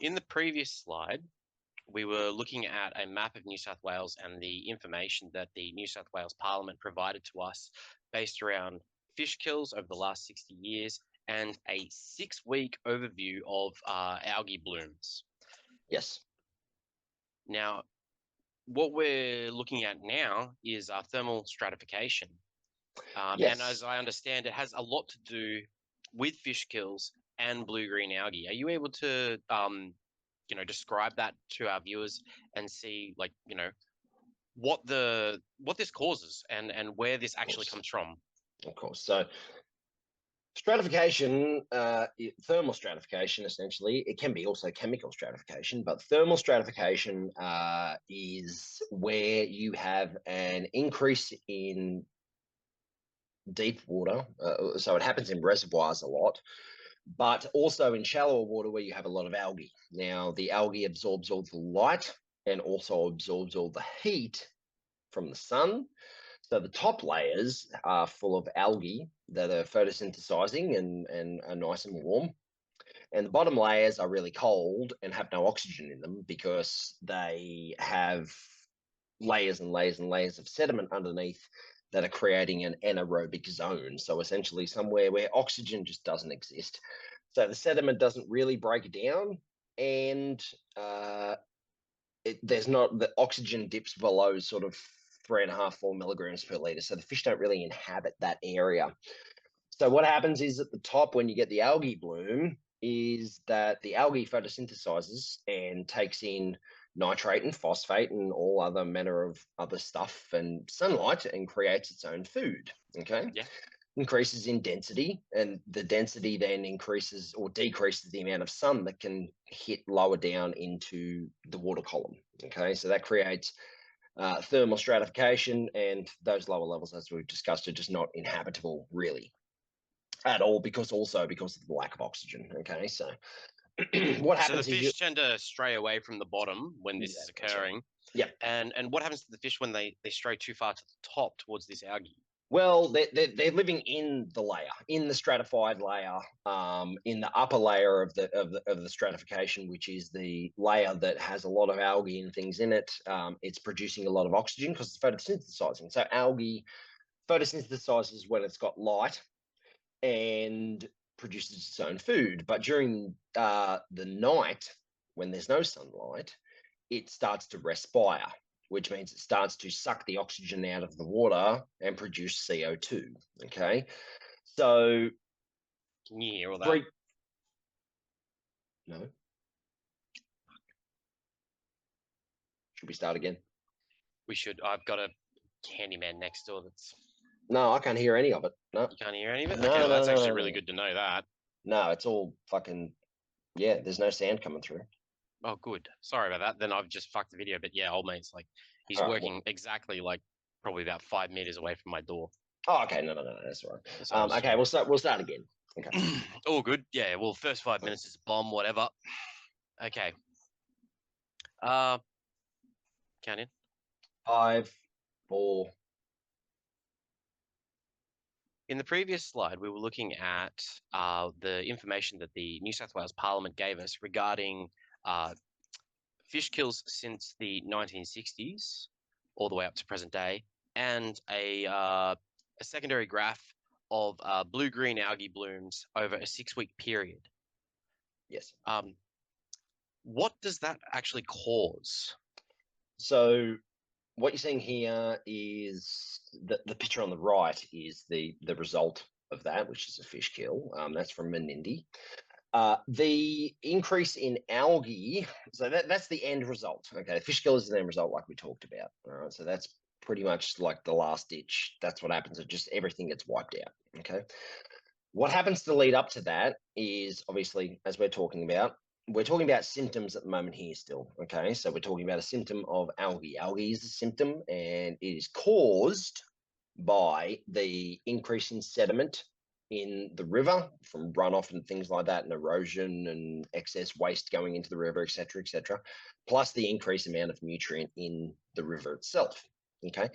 In the previous slide, we were looking at a map of New South Wales and the information that the New South Wales Parliament provided to us based around fish kills over the last 60 years and a 6-week overview of algae blooms. Yes. Now, what we're looking at now is thermal stratification. Yes. And as I understand, it has a lot to do with fish kills and blue-green algae. Are you able to describe that to our viewers and see, like, what this causes and where this actually comes from? Of course. So stratification, thermal stratification, essentially, it can be also chemical stratification, but thermal stratification is where you have an increase in deep water. So it happens in reservoirs a lot, but also in shallower water where you have a lot of algae. Now, the algae absorbs all the light and also absorbs all the heat from the sun. So the top layers are full of algae that are photosynthesizing and are nice and warm. And the bottom layers are really cold and have no oxygen in them because they have layers and layers and layers of sediment underneath that are creating an anaerobic zone. So essentially somewhere where oxygen just doesn't exist. So the sediment doesn't really break down, and there's not, the oxygen dips below sort of 3.5, 4 milligrams per liter. So the fish don't really inhabit that area. So what happens is at the top, when you get the algae bloom, is that the algae photosynthesizes and takes in nitrate and phosphate and all other manner of other stuff and sunlight and creates its own food. Okay. Yeah. Increases in density, and the density then increases or decreases the amount of sun that can hit lower down into the water column. Okay. So that creates thermal stratification, and those lower levels, as we've discussed, are just not inhabitable really at all, because of the lack of oxygen. Okay, so what happens? So the fish tend to stray away from the bottom when this is occurring. Right. Yeah. And what happens to the fish when they stray too far to the top towards this algae? Well, they're living in the layer, in the stratified layer, in the upper layer of the stratification, which is the layer that has a lot of algae and things in it. It's producing a lot of oxygen because it's photosynthesizing. So algae photosynthesizes when it's got light and produces its own food. But during the night, when there's no sunlight, it starts to respire, which means it starts to suck the oxygen out of the water and produce CO2. Okay. So can you hear all that? No. Should we start again? We should. I've got a Candyman next door that's... No, I can't hear any of it. No. You can't hear any of it? No, okay, well, no, that's no, actually no, really good to know that. No, it's all fucking... Yeah, there's no sound coming through. Oh, good. Sorry about that. Then I've just fucked the video. But yeah, old mate's like, he's working exactly like probably about 5 meters away from my door. Oh, okay. No, that's all right. Okay, we'll start again. Okay. All good. Yeah, well, first 5 minutes is a bomb, whatever. Okay. Count in. 5, 4. In the previous slide, we were looking at the information that the New South Wales Parliament gave us regarding fish kills since the 1960s all the way up to present day, and a secondary graph of blue-green algae blooms over a 6-week period. Yes. What does that actually cause? So what you're seeing here is the picture on the right is the result of that, which is a fish kill. That's from Menindee. The increase in algae, so that's the end result. Okay, the fish kill is the end result, like we talked about. All right, so that's pretty much like the last ditch. That's what happens. It just everything gets wiped out. Okay, what happens to lead up to that is obviously, as we're talking about symptoms at the moment here still. Okay, so we're talking about a symptom of algae. Algae is a symptom, and it is caused by the increase in sediment in the river from runoff and things like that, and erosion and excess waste going into the river, etc., plus the increased amount of nutrient in the river itself. Okay.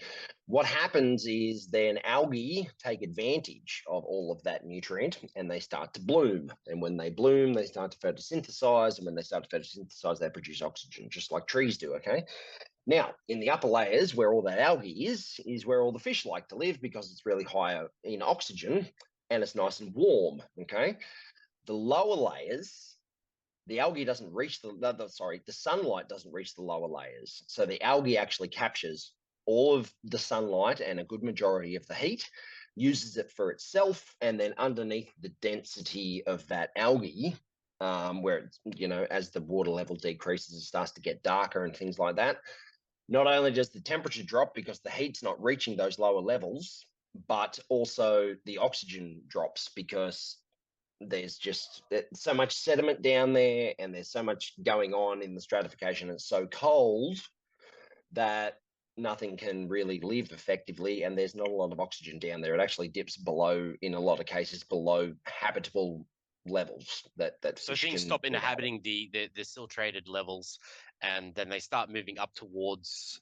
What happens is then algae take advantage of all of that nutrient and they start to bloom. And when they bloom, they start to photosynthesize. And when they start to photosynthesize, they produce oxygen, just like trees do. Okay. Now, in the upper layers where all that algae is where all the fish like to live because it's really high in oxygen and it's nice and warm. Okay. The lower layers, the algae doesn't reach the sunlight doesn't reach the lower layers. So the algae actually captures all of the sunlight and a good majority of the heat, uses it for itself, and then underneath the density of that algae, where it's, as the water level decreases, it starts to get darker and things like that. Not only does the temperature drop because the heat's not reaching those lower levels, but also the oxygen drops because there's just so much sediment down there and there's so much going on in the stratification. It's so cold that nothing can really live effectively and there's not a lot of oxygen down there. It actually dips below, in a lot of cases, below habitable levels that so fish things can stop inhabit. inhabiting the siltrated levels, and then they start moving up towards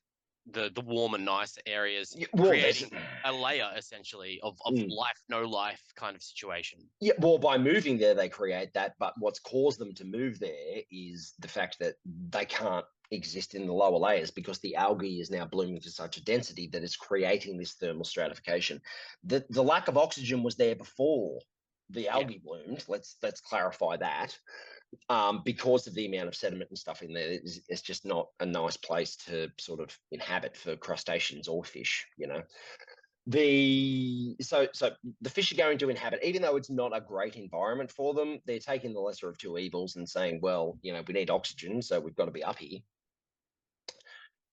the warmer, nice areas, Well, creating a layer essentially of life, no life kind of situation. Yeah, well, by moving there, they create that. But what's caused them to move there is the fact that they can't exist in the lower layers because the algae is now blooming to such a density that it's creating this thermal stratification. The lack of oxygen was there before the algae bloomed. Let's clarify that. Because of the amount of sediment and stuff in there, it's just not a nice place to sort of inhabit for crustaceans or fish, so the fish are going to inhabit, even though it's not a great environment for them. They're taking the lesser of two evils and saying, well, we need oxygen, so we've got to be up here.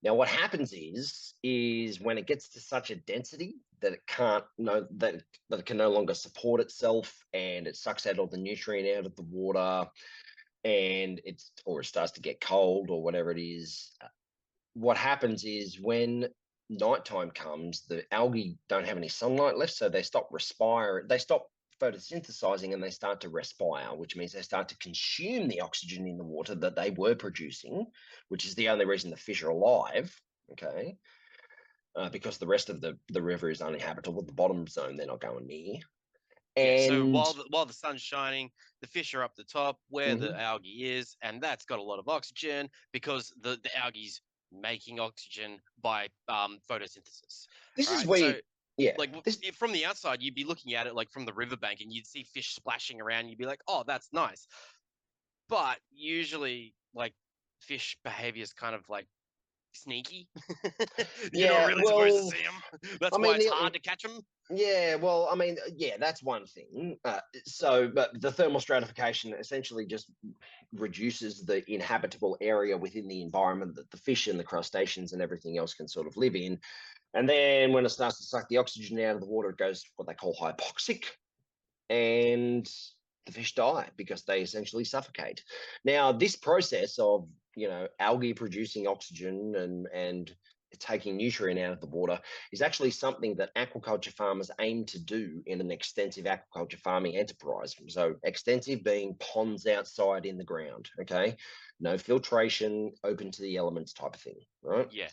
Now, what happens is when it gets to such a density that it can't that it can no longer support itself, and it sucks out all the nutrient out of the water, and it starts to get cold or whatever it is. What happens is when nighttime comes, the algae don't have any sunlight left, so they stop photosynthesizing and they start to respire, which means they start to consume the oxygen in the water that they were producing, which is the only reason the fish are alive. Okay. Because the rest of the river is uninhabitable. The bottom zone they're not going near. Yeah, so And while the sun's shining, the fish are up the top where the algae is, and that's got a lot of oxygen because the algae's making oxygen by photosynthesis. this is Right? where So yeah, like from the outside, you'd be looking at it like from the riverbank, and you'd see fish splashing around. You'd be like, "Oh, that's nice," but usually, like, fish behavior is kind of like sneaky. You're not yeah. really supposed to Well, see them. That's I why mean, it's hard to catch them. yeah, well, I mean, yeah, that's one thing. But the thermal stratification essentially just reduces the inhabitable area within the environment that the fish and the crustaceans and everything else can sort of live in. And then when it starts to suck the oxygen out of the water, it goes what they call hypoxic, and the fish die because they essentially suffocate. Now, this process of algae producing oxygen and taking nutrient out of the water is actually something that aquaculture farmers aim to do in an extensive aquaculture farming enterprise. So extensive being ponds outside in the ground, okay? No filtration, open to the elements type of thing, right? Yeah.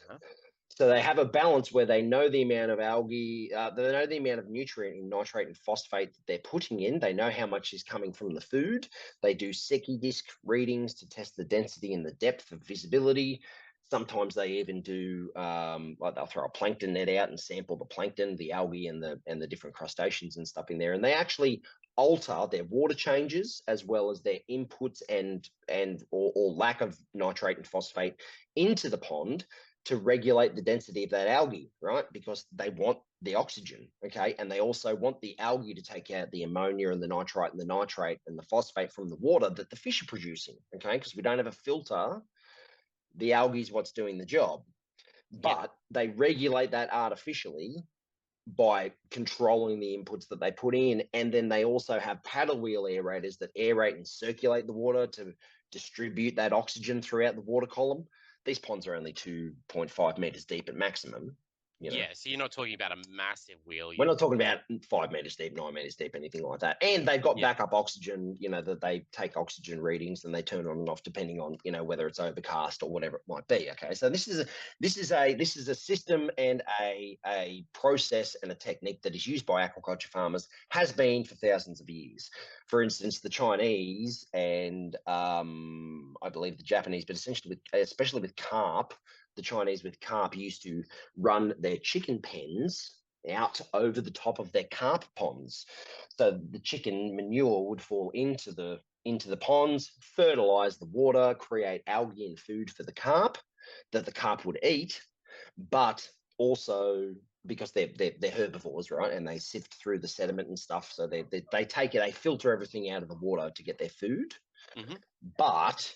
So they have a balance where they know the amount of algae, they know the amount of nutrient in nitrate and phosphate that they're putting in. They know how much is coming from the food. They do Secchi disc readings to test the density and the depth of visibility. Sometimes they even do, like they'll throw a plankton net out and sample the plankton, the algae, and the different crustaceans and stuff in there. And they actually alter their water changes as well as their inputs or lack of nitrate and phosphate into the pond to regulate the density of that algae, right? Because they want the oxygen, okay? And they also want the algae to take out the ammonia and the nitrite and the nitrate and the phosphate from the water that the fish are producing, okay? Because we don't have a filter, the algae is what's doing the job. But they regulate that artificially by controlling the inputs that they put in. And then they also have paddle wheel aerators that aerate and circulate the water to distribute that oxygen throughout the water column. These ponds are only 2.5 meters deep at maximum. You know? Yeah, so you're not talking about a massive wheel. We're not talking about 5 meters deep, 9 meters deep, anything like that. And they've got Yeah. backup oxygen, that they take oxygen readings and they turn on and off depending on, whether it's overcast or whatever it might be. Okay, so this is a system and a process and a technique that is used by aquaculture farmers, has been for thousands of years. For instance, the Chinese and I believe the Japanese, but especially with carp, the Chinese with carp used to run their chicken pens out over the top of their carp ponds. So the chicken manure would fall into the ponds, fertilize the water, create algae and food for the carp that the carp would eat, but also because they're herbivores, right? And they sift through the sediment and stuff. So they filter everything out of the water to get their food. Mm-hmm. But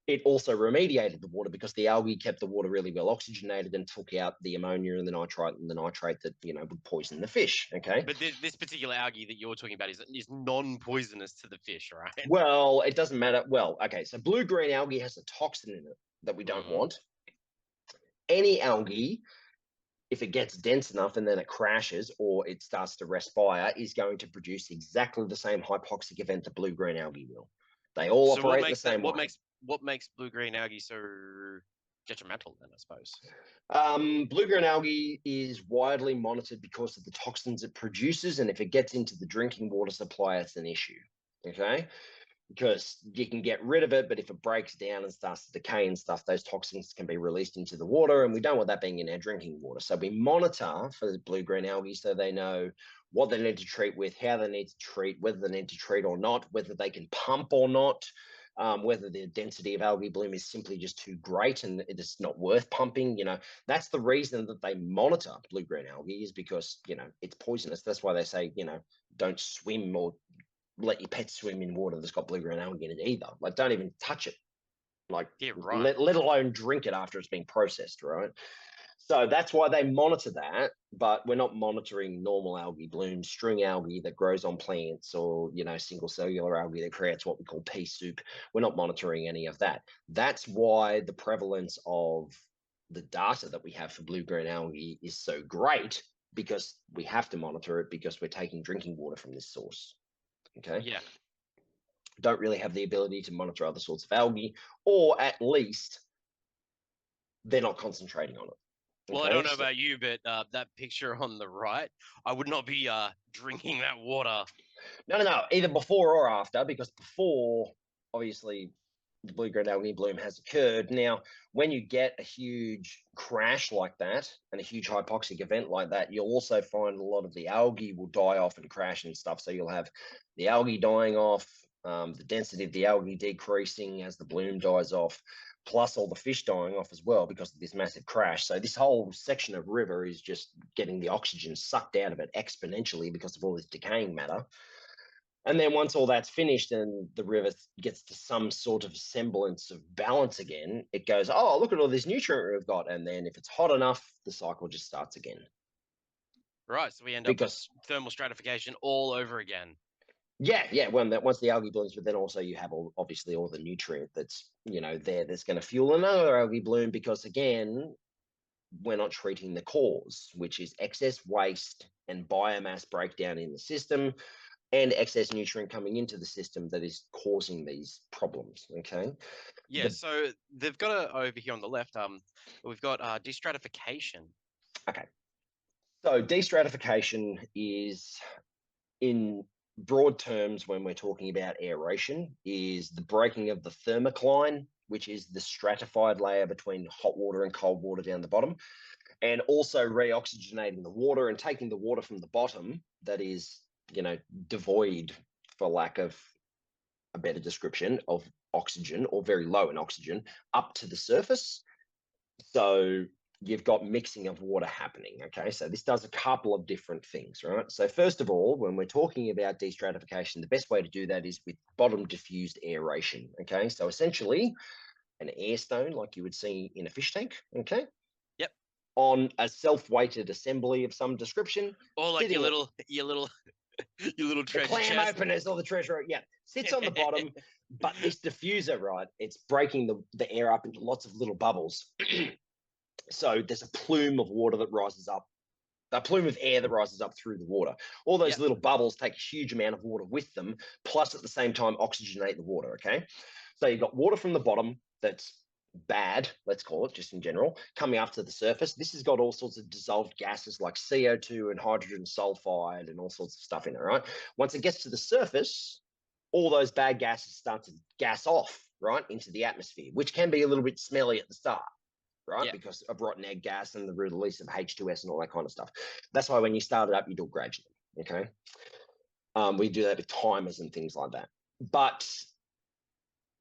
it also remediated the water because the algae kept the water really well oxygenated and took out the ammonia and the nitrate that would poison the fish. Okay, but this particular algae that you're talking about is non-poisonous to the fish, right? well, it doesn't matter. Well, okay, so blue-green algae has a toxin in it that we don't want. Any algae, if it gets dense enough and then it crashes or it starts to respire, is going to produce exactly the same hypoxic event that blue-green algae will. They all operate the same way. What makes blue-green algae so detrimental then, I suppose? Blue-green algae is widely monitored because of the toxins it produces, and if it gets into the drinking water supply, it's an issue. Okay, because you can get rid of it, but if it breaks down and starts to decay and stuff, those toxins can be released into the water, and we don't want that being in our drinking water. So we monitor for the blue-green algae so they know what they need to treat with, how they need to treat, whether they need to treat or not, whether they can pump or not. Whether the density of algae bloom is simply just too great and it is not worth pumping. That's the reason that they monitor blue-green algae, is because, it's poisonous. That's why they say, don't swim or let your pet swim in water that's got blue-green algae in it either. Like, don't even touch it. Like, yeah, right. let alone drink it after it's been processed, right? So that's why they monitor that, but we're not monitoring normal algae bloom, string algae that grows on plants, or, single cellular algae that creates what we call pea soup. We're not monitoring any of that. That's why the prevalence of the data that we have for blue-green algae is so great, because we have to monitor it because we're taking drinking water from this source. Okay. Yeah. Don't really have the ability to monitor other sorts of algae, or at least they're not concentrating on it. Well, I don't know about you, but that picture on the right, I would not be drinking that water. No, either before or after, because before, obviously, the blue-green algae bloom has occurred. Now, when you get a huge crash like that and a huge hypoxic event like that, you'll also find a lot of the algae will die off and crash and stuff. So you'll have the algae dying off, the density of the algae decreasing as the bloom dies off, plus all the fish dying off as well because of this massive crash. So this whole section of river is just getting the oxygen sucked out of it exponentially because of all this decaying matter. And then once all that's finished and the river gets to some sort of semblance of balance again, it goes, oh, look at all this nutrient we've got. And then if it's hot enough, the cycle just starts again. Right, so we end up with thermal stratification all over again. Yeah. Once the algae blooms, but then also you have obviously all the nutrient that's that's going to fuel another algae bloom, because again, we're not treating the cause, which is excess waste and biomass breakdown in the system, and excess nutrient coming into the system that is causing these problems. Okay. Yeah. So they've got over here on the left. We've got destratification. Okay. So destratification is, in broad terms, when we're talking about aeration, is the breaking of the thermocline, which is the stratified layer between hot water and cold water down the bottom, and also reoxygenating the water and taking the water from the bottom that is, devoid, for lack of a better description, of oxygen, or very low in oxygen, up to the surface. So you've got mixing of water happening. Okay, so this does a couple of different things, right? So first of all, when we're talking about destratification, the best way to do that is with bottom diffused aeration. Okay, so essentially an air stone like you would see in a fish tank. Okay. Yep. On a self-weighted assembly of some description. Or like your little treasure clam chest. openers or the treasure. Yeah, sits on the bottom. But this diffuser, right, it's breaking the air up into lots of little bubbles. So there's a plume of water that rises up, a plume of air that rises up through the water. All those Yep. little bubbles take a huge amount of water with them, plus at the same time oxygenate the water, okay? So you've got water from the bottom that's bad, let's call it, just in general, coming up to the surface. This has got all sorts of dissolved gases like CO2 and hydrogen sulfide and all sorts of stuff in it, right? Once it gets to the surface, all those bad gases start to gas off, right, into the atmosphere, which can be a little bit smelly at the start, right? Yep. Because of rotten egg gas and the release of H2S and all that kind of stuff. That's why when you start it up, you do it gradually, okay? We do that with timers and things like that. But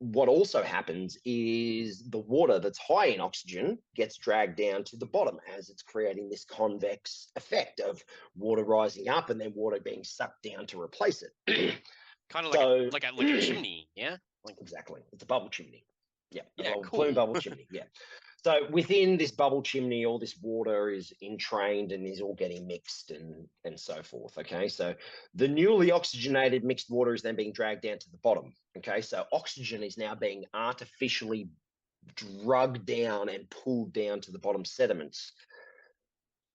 what also happens is the water that's high in oxygen gets dragged down to the bottom as it's creating this convex effect of water rising up and then water being sucked down to replace it. Kind of So, like a chimney, yeah? Like, exactly. It's a bubble chimney. Yeah, yeah, a cool. plume bubble chimney. Yeah. So within this bubble chimney, all this water is entrained and is all getting mixed and so forth. Okay. So the newly oxygenated mixed water is then being dragged down to the bottom. Okay. So oxygen is now being artificially drugged down and pulled down to the bottom sediments.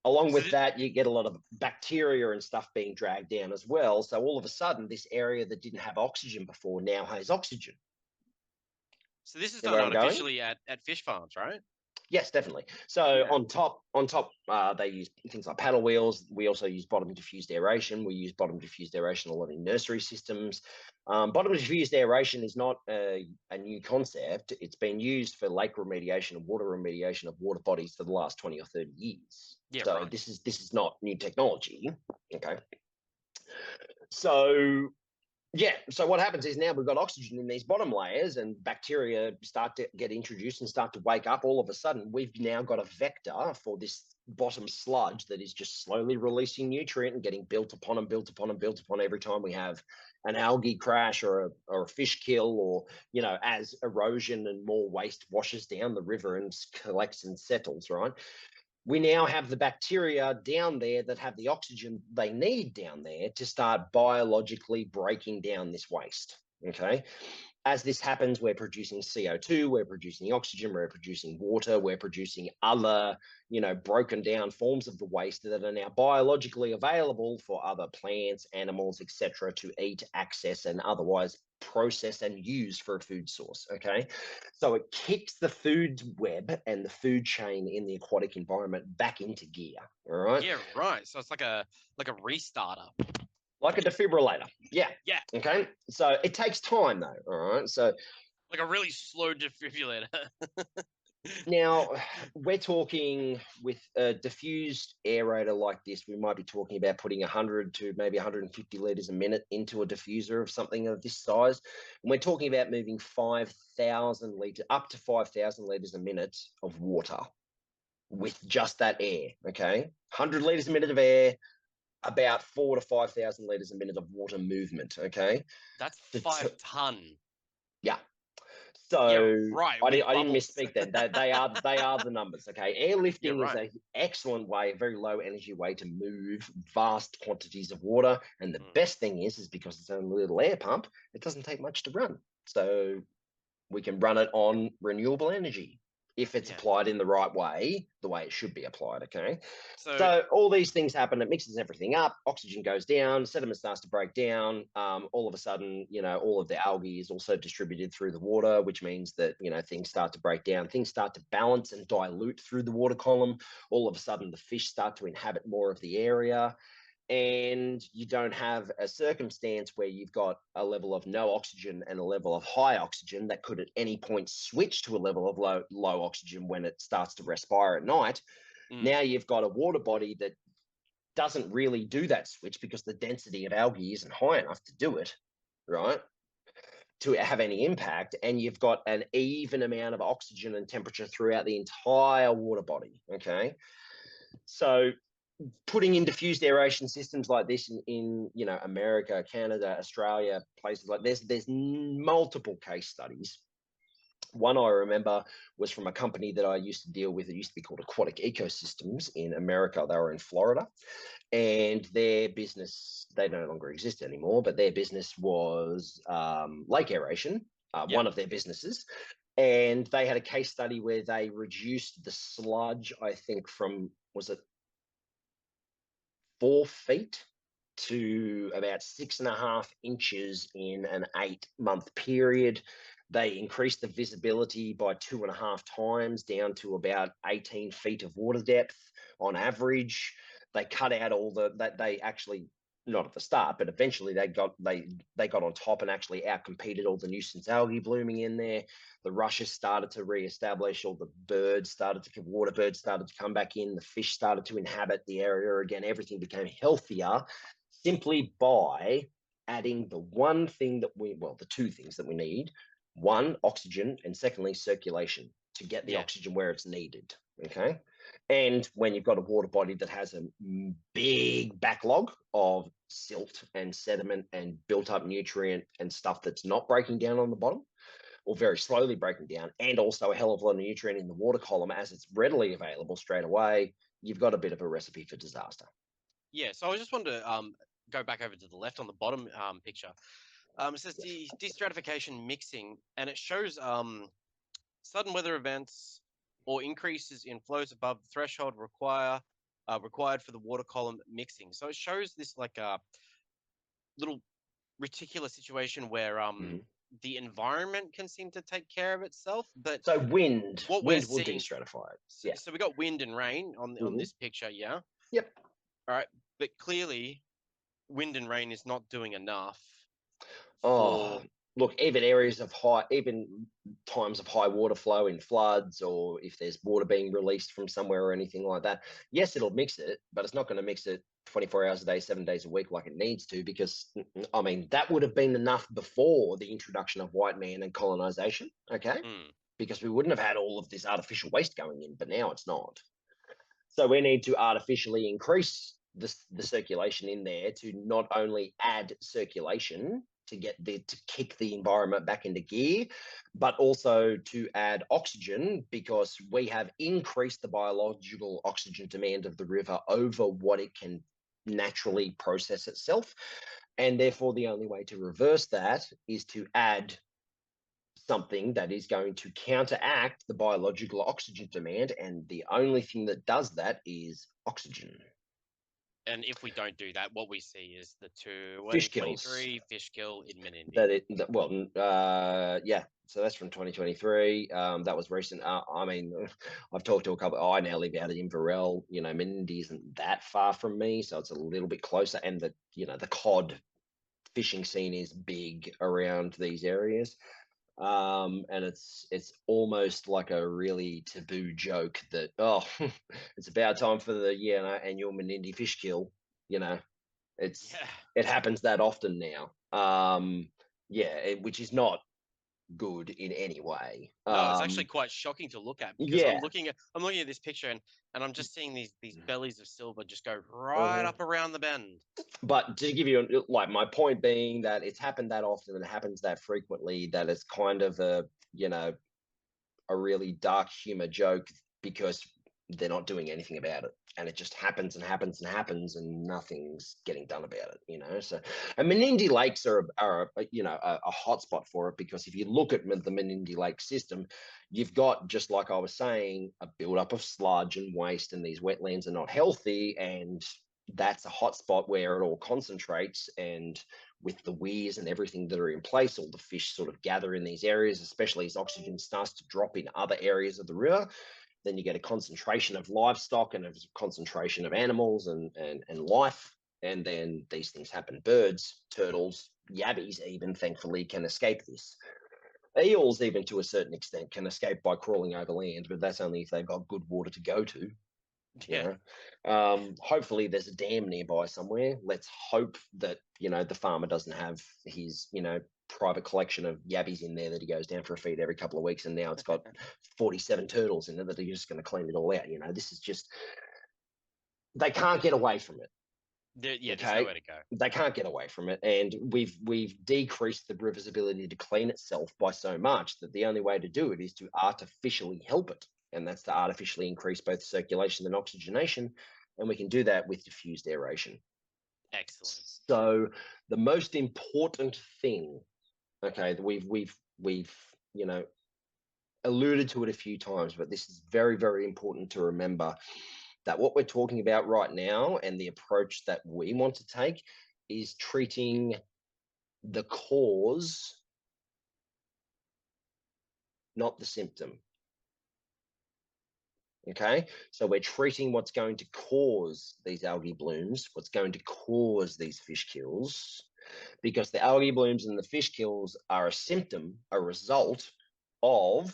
Along with that, you get a lot of bacteria and stuff being dragged down as well. So all of a sudden, this area that didn't have oxygen before now has oxygen. So this is You know done where I'm going? artificially at fish farms, right? Yes, definitely. So Yeah. on top, they use things like paddle wheels. We also use bottom diffused aeration. We use bottom diffused aeration a lot in nursery systems. Bottom diffused aeration is not a new concept. It's been used for lake remediation and water remediation of water bodies for the last 20 or 30 years. Yeah, So right. this is not new technology. Okay. So yeah, so what happens is now we've got oxygen in these bottom layers and bacteria start to get introduced and start to wake up. All of a sudden, we've now got a vector for this bottom sludge that is just slowly releasing nutrient and getting built upon and built upon and built upon every time we have an algae crash or a fish kill, or, you know, as erosion and more waste washes down the river and collects and settles, right? We now have the bacteria down there that have the oxygen they need down there to start biologically breaking down this waste. Okay. As this happens, we're producing CO2, we're producing oxygen, we're producing water, we're producing other, you know, broken down forms of the waste that are now biologically available for other plants, animals, etc., to eat, access, and otherwise process and use for a food source. Okay. So it kicks the food web and the food chain in the aquatic environment back into gear. All right. Yeah, right. So it's like a restarter. Like a defibrillator. Yeah. Yeah. Okay. So it takes time though. All right. So Like a really slow defibrillator. now we're talking with a diffused aerator like this, we might be talking about putting 100 to maybe 150 litres a minute into a diffuser of something of this size. And we're talking about moving 5,000 litres, up to 5,000 litres a minute of water with just that air. Okay. 100 litres a minute of air, about 4,000 to 5,000 litres a minute of water movement. Okay. That's 5 ton. Yeah. So yeah, right. I didn't misspeak then. They are the numbers. Okay. Airlifting yeah, is right. an excellent way, a very low energy way to move vast quantities of water. And the best thing is because it's only a little air pump, it doesn't take much to run. So we can run it on renewable energy if it's applied in the right way, the way it should be applied. Okay. So all these things happen. It mixes everything up. Oxygen goes down. Sediment starts to break down. All of a sudden, you know, all of the algae is also distributed through the water, which means that, you know, things start to break down. Things start to balance and dilute through the water column. All of a sudden, the fish start to inhabit more of the area. And you don't have a circumstance where you've got a level of no oxygen and a level of high oxygen that could at any point switch to a level of low oxygen when it starts to respire at night. Now you've got a water body that doesn't really do that switch because the density of algae isn't high enough to do it, right? To have any impact. And you've got an even amount of oxygen and temperature throughout the entire water body. Okay. So putting in diffused aeration systems like this in you know, America, Canada, Australia, places like this, there's multiple case studies. One I remember was from a company that I used to deal with. It used to be called Aquatic Ecosystems in America. They were in Florida, and their business, they no longer exist anymore, but their business was lake aeration, one of their businesses. And they had a case study where they reduced the sludge, I think, from, was it 4 feet to about 6.5 inches in an 8-month period. They increased the visibility by 2.5 times, down to about 18 feet of water depth on average. They cut out all that they actually, not at the start, but eventually they got on top and actually outcompeted all the nuisance algae blooming in there. The rushes started to re-establish, all the water birds started to come back in, the fish started to inhabit the area again. Everything became healthier simply by adding the two things that we need: one, oxygen, and secondly, circulation, to get the oxygen where it's needed. Okay. And when you've got a water body that has a big backlog of silt and sediment and built up nutrient and stuff that's not breaking down on the bottom, or very slowly breaking down, and also a hell of a lot of nutrient in the water column as it's readily available straight away, you've got a bit of a recipe for disaster. Yeah, so I just wanted to go back over to the left on the bottom picture. It says destratification mixing, and it shows sudden weather events or increases in flows above the threshold required for the water column mixing. So it shows this like a little reticular situation where the environment can seem to take care of itself, but so wind will destratify it. So we got wind and rain on this picture, yeah. Yep. All right, but clearly wind and rain is not doing enough. Look, even times of high water flow in floods, or if there's water being released from somewhere or anything like that, yes, it'll mix it, but it's not going to mix it 24 hours a day, 7 days a week like it needs to, because, I mean, that would have been enough before the introduction of white man and colonization, okay? Because we wouldn't have had all of this artificial waste going in, but now it's not. So we need to artificially increase the circulation in there to not only add circulation to kick the environment back into gear, but also to add oxygen, because we have increased the biological oxygen demand of the river over what it can naturally process itself. And therefore, the only way to reverse that is to add something that is going to counteract the biological oxygen demand. And the only thing that does that is oxygen. And if we don't do that, what we see is the 2023 fish kill in Menindee. So that's from 2023. That was recent. I mean, I've talked to a couple. I now live out in Inverell. Menindee isn't that far from me, so it's a little bit closer. And the cod fishing scene is big around these areas. And it's almost like a really taboo joke that, it's about time for the annual Menindee fish kill. It happens that often now. Which is not good in any way. No, it's actually quite shocking to look at, because I'm looking at this picture and I'm just seeing these bellies of silver just go right up around the bend. But to give you my point being that it's happened that often and it happens that frequently that it's kind of a really dark humor joke, because they're not doing anything about it, and it just happens and happens and happens, and nothing's getting done about it. So, and Menindee lakes are a hotspot for it, because if you look at the Menindee lake system, you've got, just like I was saying, a buildup of sludge and waste, and these wetlands are not healthy, and that's a hotspot where it all concentrates. And with the weirs and everything that are in place, all the fish sort of gather in these areas, especially as oxygen starts to drop in other areas of the river. Then you get a concentration of livestock and a concentration of animals and life. And then these things happen. Birds, turtles, yabbies even, thankfully, can escape this. Eels, even to a certain extent, can escape by crawling over land, but that's only if they've got good water to go to. Hopefully there's a dam nearby somewhere. Let's hope that the farmer doesn't have his private collection of yabbies in there that he goes down for a feed every couple of weeks, and now it's got 47 turtles in it that are just going to clean it all out. This is just, they can't get away from it. There's nowhere to go. They can't get away from it, and we've decreased the river's ability to clean itself by so much that the only way to do it is to artificially help it, and that's to artificially increase both circulation and oxygenation, and we can do that with diffused aeration. Excellent. So the most important thing, we've alluded to it a few times, but this is very, very important to remember that what we're talking about right now and the approach that we want to take is treating the cause, not the symptom. Okay, so we're treating what's going to cause these algae blooms, what's going to cause these fish kills, because the algae blooms and the fish kills are a symptom, a result of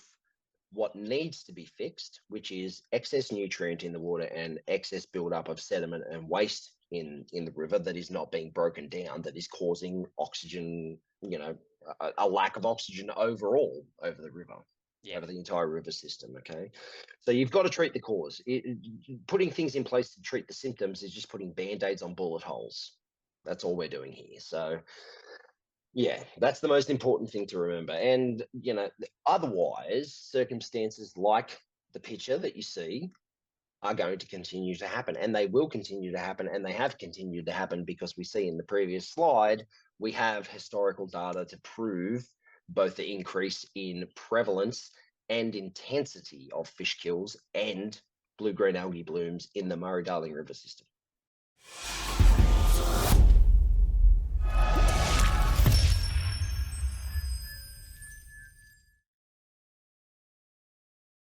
what needs to be fixed, which is excess nutrient in the water and excess buildup of sediment and waste in the river that is not being broken down, that is causing oxygen, a lack of oxygen overall over the river. Yeah. Over the entire river system. Okay, so you've got to treat the cause. Putting things in place to treat the symptoms is just putting band-aids on bullet holes. That's all we're doing here. So yeah, that's the most important thing to remember. And otherwise, circumstances like the picture that you see are going to continue to happen, and they will continue to happen, and they have continued to happen, because we see in the previous slide we have historical data to prove both the increase in prevalence and intensity of fish kills and blue-green algae blooms in the Murray-Darling River system.